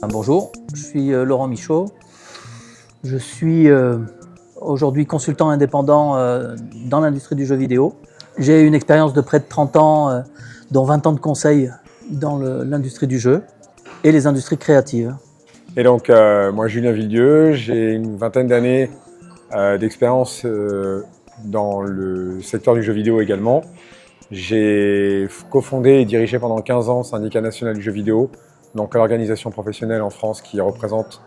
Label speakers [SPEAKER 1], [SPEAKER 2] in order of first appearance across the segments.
[SPEAKER 1] Bonjour, je suis Laurent Michaud. Je suis aujourd'hui consultant indépendant dans l'industrie du jeu vidéo. J'ai une expérience de près de 30 ans, dont 20 ans de conseil dans l'industrie du jeu et les industries créatives.
[SPEAKER 2] Et donc, moi, Julien Villedieu, j'ai une vingtaine d'années d'expérience dans le secteur du jeu vidéo également. J'ai cofondé et dirigé pendant 15 ans le Syndicat national du jeu vidéo, donc l'organisation professionnelle en France qui représente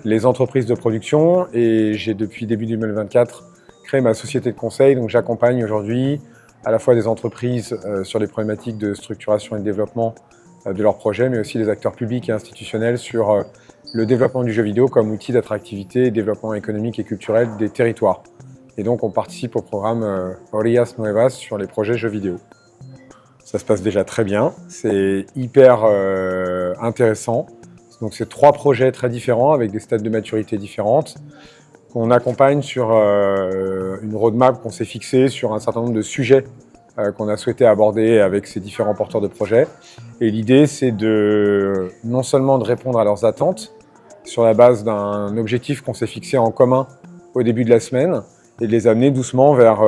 [SPEAKER 2] les entreprises de production. Et j'ai, depuis début 2024, créé ma société de conseil. Donc, j'accompagne aujourd'hui à la fois des entreprises sur les problématiques de structuration et de développement de leurs projets, mais aussi des acteurs publics et institutionnels sur le développement du jeu vidéo comme outil d'attractivité et développement économique et culturel des territoires. Et donc, on participe au programme Orillas Nuevas sur les projets jeux vidéo. Ça se passe déjà très bien, c'est hyper intéressant. Donc, c'est 3 projets très différents avec des stades de maturité différentes qu'on accompagne sur une roadmap qu'on s'est fixée sur un certain nombre de sujets qu'on a souhaité aborder avec ces différents porteurs de projets. Et l'idée, c'est non seulement de répondre à leurs attentes sur la base d'un objectif qu'on s'est fixé en commun au début de la semaine et de les amener doucement vers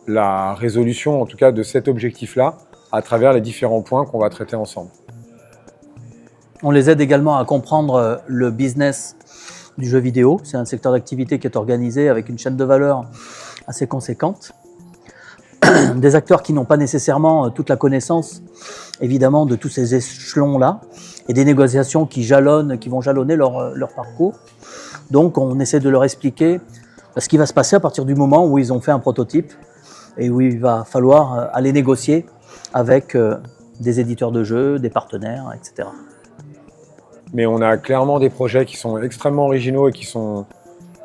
[SPEAKER 2] la résolution, en tout cas, de cet objectif-là à travers les différents points qu'on va traiter ensemble.
[SPEAKER 1] On les aide également à comprendre le business du jeu vidéo. C'est un secteur d'activité qui est organisé avec une chaîne de valeur assez conséquente. Des acteurs qui n'ont pas nécessairement toute la connaissance, évidemment, de tous ces échelons-là, et des négociations qui vont jalonner leur parcours. Donc, on essaie de leur expliquer ce qui va se passer à partir du moment où ils ont fait un prototype et où il va falloir aller négocier avec des éditeurs de jeux, des partenaires, etc.
[SPEAKER 2] Mais on a clairement des projets qui sont extrêmement originaux et qui sont,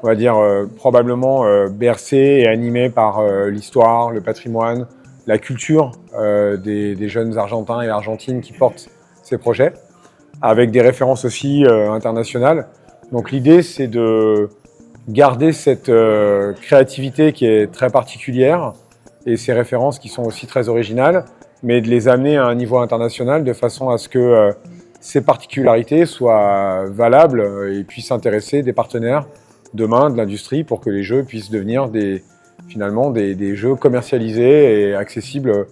[SPEAKER 2] on va dire, probablement bercés et animés par l'histoire, le patrimoine, la culture des jeunes Argentins et Argentines qui portent ces projets, avec des références aussi internationales. Donc l'idée, c'est de garder cette créativité qui est très particulière et ces références qui sont aussi très originales, mais de les amener à un niveau international de façon à ce que ces particularités soient valables et puissent intéresser des partenaires demain de l'industrie pour que les jeux puissent devenir finalement des jeux commercialisés et accessibles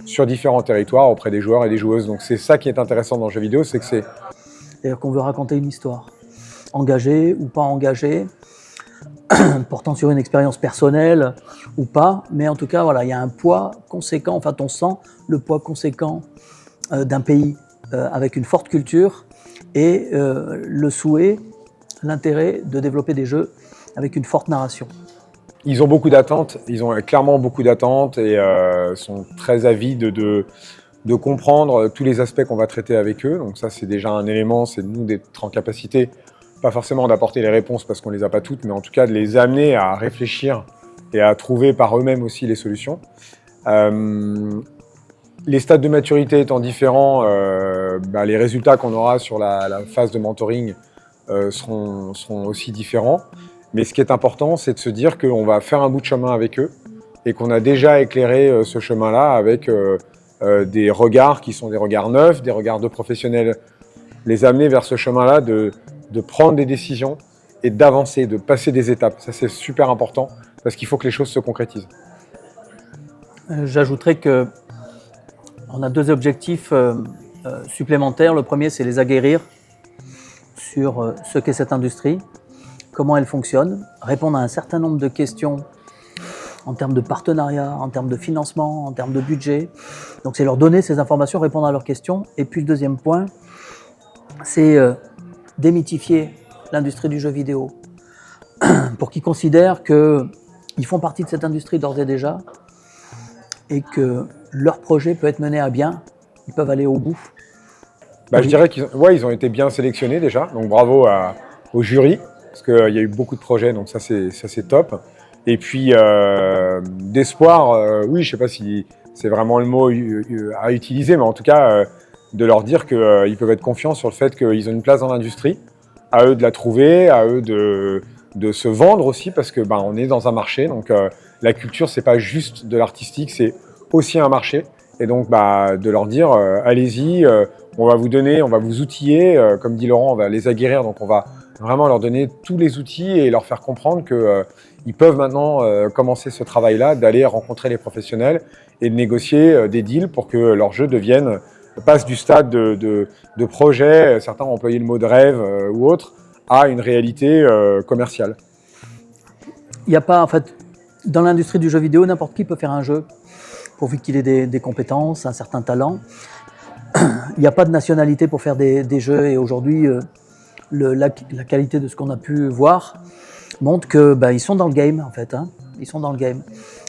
[SPEAKER 2] sur différents territoires auprès des joueurs et des joueuses. Donc c'est ça qui est intéressant dans le jeu vidéo, c'est que
[SPEAKER 1] C'est-à-dire qu'on veut raconter une histoire, engagée ou pas engagée, portant sur une expérience personnelle ou pas, mais en tout cas, voilà, il y a un poids conséquent, enfin on sent le poids conséquent d'un pays avec une forte culture et le souhait, l'intérêt de développer des jeux avec une forte narration.
[SPEAKER 2] Ils ont beaucoup d'attentes, ils ont clairement beaucoup d'attentes et sont très avides de comprendre tous les aspects qu'on va traiter avec eux. Donc ça, c'est déjà un élément, c'est de nous d'être en capacité, pas forcément d'apporter les réponses parce qu'on ne les a pas toutes, mais en tout cas de les amener à réfléchir et à trouver par eux-mêmes aussi les solutions. Les stades de maturité étant différents, les résultats qu'on aura sur la phase de mentoring seront aussi différents. Mais ce qui est important, c'est de se dire qu'on va faire un bout de chemin avec eux et qu'on a déjà éclairé ce chemin-là avec des regards qui sont des regards neufs, des regards de professionnels. Les amener vers ce chemin-là, de prendre des décisions et d'avancer, de passer des étapes. Ça, c'est super important parce qu'il faut que les choses se concrétisent.
[SPEAKER 1] J'ajouterais qu'on a 2 objectifs supplémentaires. Le premier, c'est les aguerrir sur ce qu'est cette industrie, comment elle fonctionne, répondre à un certain nombre de questions en termes de partenariat, en termes de financement, en termes de budget. Donc c'est leur donner ces informations, répondre à leurs questions. Et puis le deuxième point, c'est démythifier l'industrie du jeu vidéo pour qu'ils considèrent qu'ils font partie de cette industrie d'ores et déjà et que leur projet peut être mené à bien, ils peuvent aller au bout.
[SPEAKER 2] Je dirais qu'ils ont été bien sélectionnés déjà, donc bravo au jury, parce qu'il y a eu beaucoup de projets, donc ça c'est top. Et puis d'espoir, oui, je ne sais pas si c'est vraiment le mot à utiliser, mais en tout cas de leur dire qu'ils peuvent être confiants sur le fait qu'ils ont une place dans l'industrie, à eux de la trouver, à eux de se vendre aussi, parce que on est dans un marché, donc la culture c'est pas juste de l'artistique, c'est aussi un marché. Et donc, de leur dire, allez-y, on va vous donner, on va vous outiller, comme dit Laurent, on va les aguerrir, donc on va vraiment leur donner tous les outils et leur faire comprendre qu'ils peuvent maintenant commencer ce travail-là, d'aller rencontrer les professionnels et de négocier des deals pour que leur jeu passe du stade de projet, certains ont employé le mot de rêve ou autre, à une réalité commerciale.
[SPEAKER 1] Il n'y a pas, en fait, dans l'industrie du jeu vidéo, n'importe qui peut faire un jeu, pourvu qu'il ait des compétences, un certain talent. Il n'y a pas de nationalité pour faire des jeux, et aujourd'hui, la qualité de ce qu'on a pu voir montre que ils sont dans le game, en fait. Hein. Ils sont dans le game.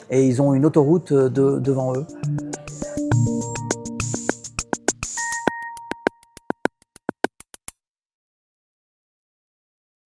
[SPEAKER 1] Et ils ont une autoroute devant eux.